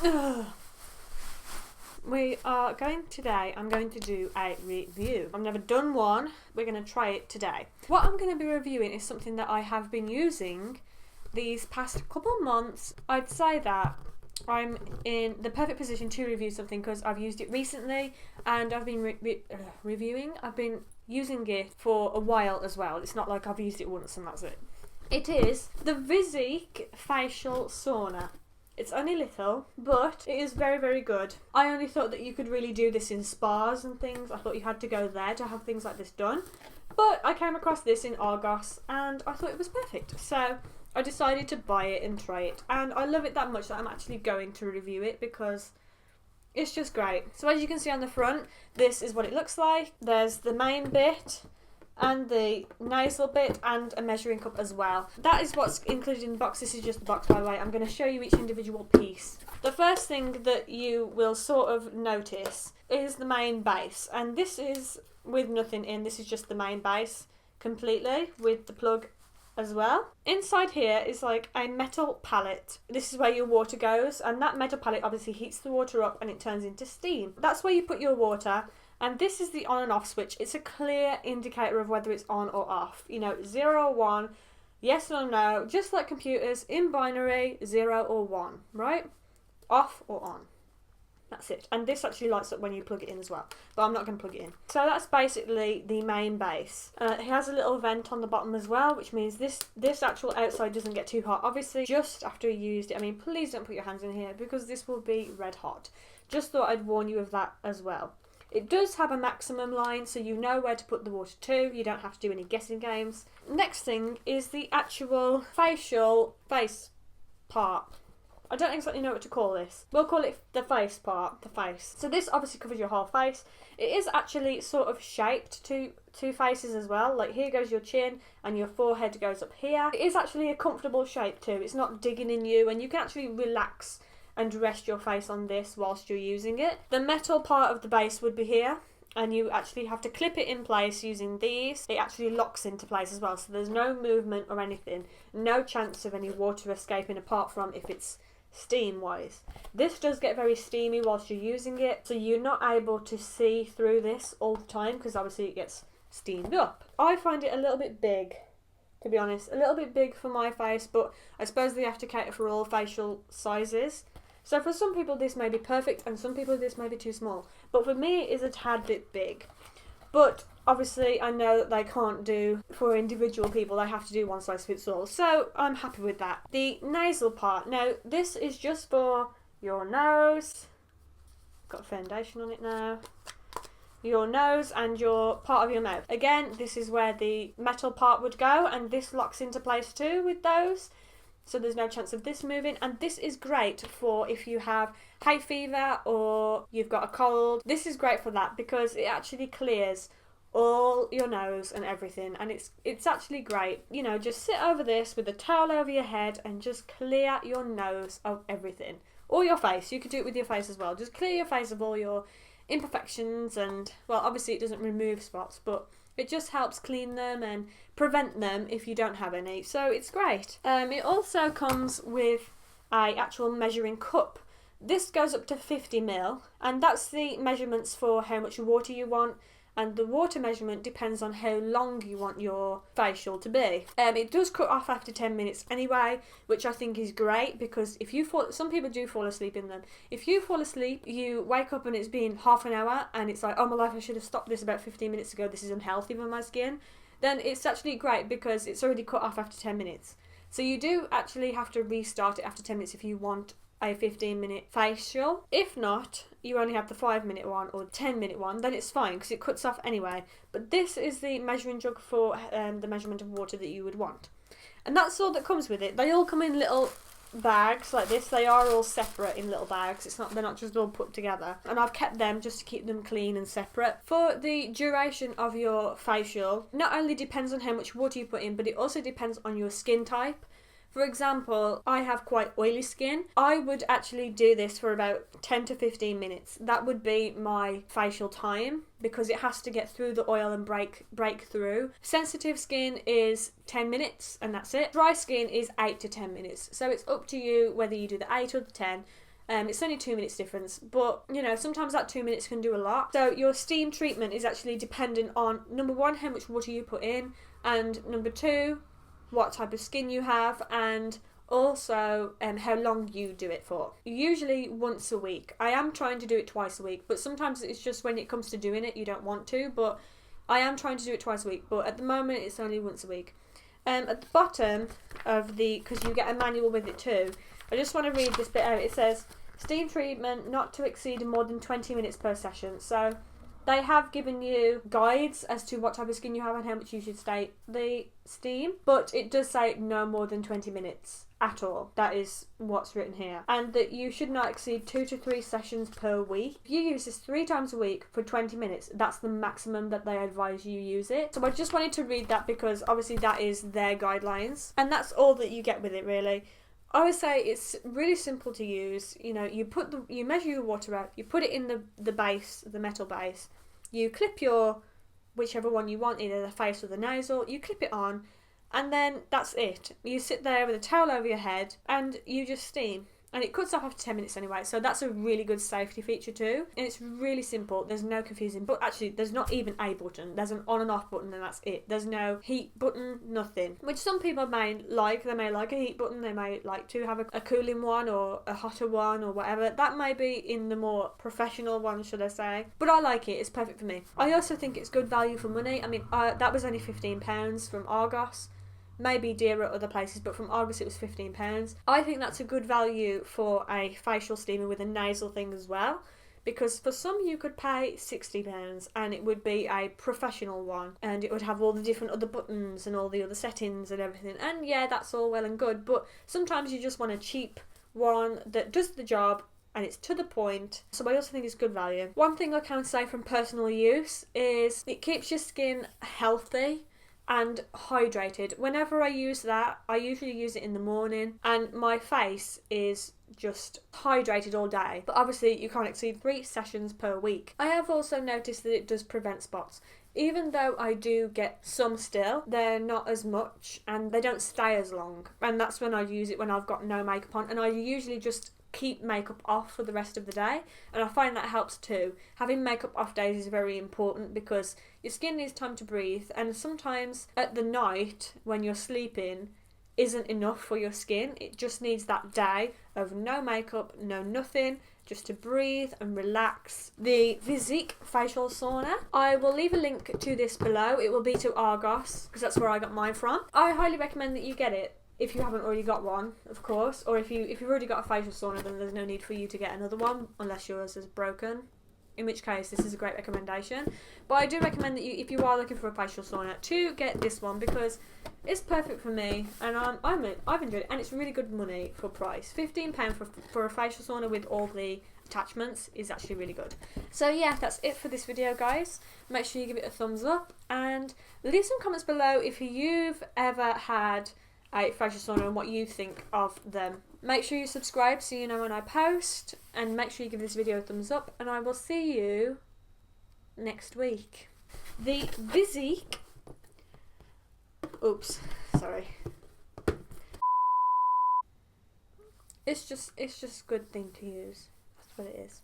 I'm going to do a review. I've never done one. We're going to try it today. What I'm going to be reviewing is something that I have been using these past couple months. I'd say that I'm in the perfect position to review something because I've used it recently and I've been reviewing. I've been using it for a while as well. It's not like I've used it once and that's it. It is the Visiq Facial Sauna. It's only little, but it is very, very good. I only thought that you could really do this in spas and things. I thought you had to go there to have things like this done. But I came across this in Argos and I thought it was perfect. So I decided to buy it and try it. And I love it that much that I'm actually going to review it because it's just great. So as you can see on the front, this is what it looks like. There's the main bit and the nasal bit and a measuring cup as well. That is what's included in the box. This is just the box, by the way. I'm going to show you each individual piece. The first thing that you will sort of notice is the main base, and this is with nothing in. This is just the main base completely with the plug as well. Inside here is like a metal pallet. This is where your water goes, and that metal pallet obviously heats the water up and it turns into steam. That's where you put your water. And this is the on and off switch. It's a clear indicator of whether it's on or off. You know, 0 or 1, yes or no, just like computers, in binary, 0 or 1, right? Off or on. That's it. And this actually lights up when you plug it in as well. But I'm not going to plug it in. So that's basically the main base. It has a little vent on the bottom as well, which means this actual outside doesn't get too hot. Obviously, just after you used it, I mean, please don't put your hands in here because this will be red hot. Just thought I'd warn you of that as well. It does have a maximum line, so you know where to put the water to. You don't have to do any guessing games. Next thing is the actual face part. I don't exactly know what to call this. We'll call it the face part, the face. So this obviously covers your whole face. It is actually sort of shaped to two faces as well. Like here goes your chin and your forehead goes up here. It is actually a comfortable shape too. It's not digging in you, and you can actually relax and rest your face on this whilst you're using it. The metal part of the base would be here, and you actually have to clip it in place using these. It actually locks into place as well, so there's no movement or anything. No chance of any water escaping apart from if it's steam wise. This does get very steamy whilst you're using it, so you're not able to see through this all the time because obviously it gets steamed up. I find it a little bit big, to be honest. A little bit big for my face, but I suppose they have to cater for all facial sizes. So for some people this may be perfect and some people this may be too small. But for me it is a tad bit big. But obviously I know that they can't do for individual people, they have to do one size fits all. So I'm happy with that. The nasal part. Now this is just for your nose. Got foundation on it now. Your nose and your part of your mouth. Again, this is where the metal part would go, and this locks into place too with those. So there's no chance of this moving, and this is great for if you have hay fever or you've got a cold. This is great for that because it actually clears all your nose and everything, and it's actually great. You know, just sit over this with a towel over your head and just clear your nose of everything. Or your face. You could do it with your face as well. Just clear your face of all your imperfections, and well, obviously it doesn't remove spots, but it just helps clean them and prevent them if you don't have any. So it's great. It also comes with a actual measuring cup. This goes up to 50 ml, and that's the measurements for how much water you want, and the water measurement depends on how long you want your facial to be. It does cut off after 10 minutes anyway, which I think is great because if you fall, some people do fall asleep in them. If you fall asleep, you wake up and it's been half an hour and it's like, oh my life, I should have stopped this about 15 minutes ago, this is unhealthy for my skin, then it's actually great because it's already cut off after 10 minutes. So you do actually have to restart it after 10 minutes if you want a 15-minute facial. If not, you only have the 5-minute one or 10-minute one, then it's fine because it cuts off anyway. But this is the measuring jug for the measurement of water that you would want. And that's all that comes with it. They all come in little bags like this. They are all separate in little bags. They're not just all put together. And I've kept them just to keep them clean and separate. For the duration of your facial, not only depends on how much water you put in, but it also depends on your skin type. For example, I have quite oily skin. I would actually do this for about 10 to 15 minutes. That would be my facial time because it has to get through the oil and break through. Sensitive skin is 10 minutes and that's it. Dry skin is 8 to 10 minutes. So it's up to you whether you do the 8 or the 10. It's only 2 minutes difference, but you know, sometimes that 2 minutes can do a lot. So your steam treatment is actually dependent on, number one, how much water you put in, and number two, what type of skin you have, and also how long you do it for. Usually once a week. I am trying to do it twice a week, but sometimes it's just when it comes to doing it you don't want to, but I am trying to do it twice a week, but at the moment it's only once a week. At the bottom of the, because you get a manual with it too, I just want to read this bit out. It says steam treatment not to exceed more than 20 minutes per session. So they have given you guides as to what type of skin you have and how much you should stay the steam, but it does say no more than 20 minutes at all. That is what's written here. And that you should not exceed 2 to 3 sessions per week. If you use this 3 times a week for 20 minutes, that's the maximum that they advise you use it. So I just wanted to read that because obviously that is their guidelines, and that's all that you get with it really. I would say it's really simple to use. You know, you measure your water out, you put it in the base, the metal base, you clip your whichever one you want, either the face or the nasal, you clip it on, and then that's it. You sit there with a towel over your head and you just steam. And it cuts off after 10 minutes anyway, so that's a really good safety feature too. And it's really simple, there's no confusing, but actually there's not even a button. There's an on and off button and that's it. There's no heat button, nothing. Which some people may like. They may like a heat button, they may like to have a cooling one or a hotter one or whatever. That may be in the more professional one, should I say. But I like it, it's perfect for me. I also think it's good value for money. I mean, that was only £15 from Argos. Maybe dearer at other places, but from Argos it was £15. I think that's a good value for a facial steamer with a nasal thing as well, because for some you could pay £60 and it would be a professional one and it would have all the different other buttons and all the other settings and everything, and yeah, that's all well and good, but sometimes you just want a cheap one that does the job and it's to the point. So I also think it's good value. One thing I can say from personal use is it keeps your skin healthy and hydrated. Whenever I use that, I usually use it in the morning, and my face is just hydrated all day. But obviously you can't exceed 3 sessions per week. I have also noticed that it does prevent spots. Even though I do get some still, they're not as much and they don't stay as long. And that's when I use it, when I've got no makeup on, and I usually just keep makeup off for the rest of the day, and I find that helps too. Having makeup off days is very important because your skin needs time to breathe, and sometimes at the night when you're sleeping isn't enough for your skin. It just needs that day of no makeup, no nothing, just to breathe and relax. The Visiq facial sauna, I will leave a link to this below. It will be to Argos because that's where I got mine from. I highly recommend that you get it if you haven't already got one, of course, or if you've already got a facial sauna, then there's no need for you to get another one unless yours is broken, in which case this is a great recommendation. But I do recommend that you, if you are looking for a facial sauna, to get this one because it's perfect for me, and I've enjoyed it, and it's really good money for price. £15 for a facial sauna with all the attachments is actually really good. So yeah, that's it for this video, guys. Make sure you give it a thumbs up and leave some comments below if you've ever had a facial sauna and what you think of them. Make sure you subscribe so you know when I post, and make sure you give this video a thumbs up, and I will see you next week. The Visiq, oops, sorry. It's just a good thing to use. That's what it is.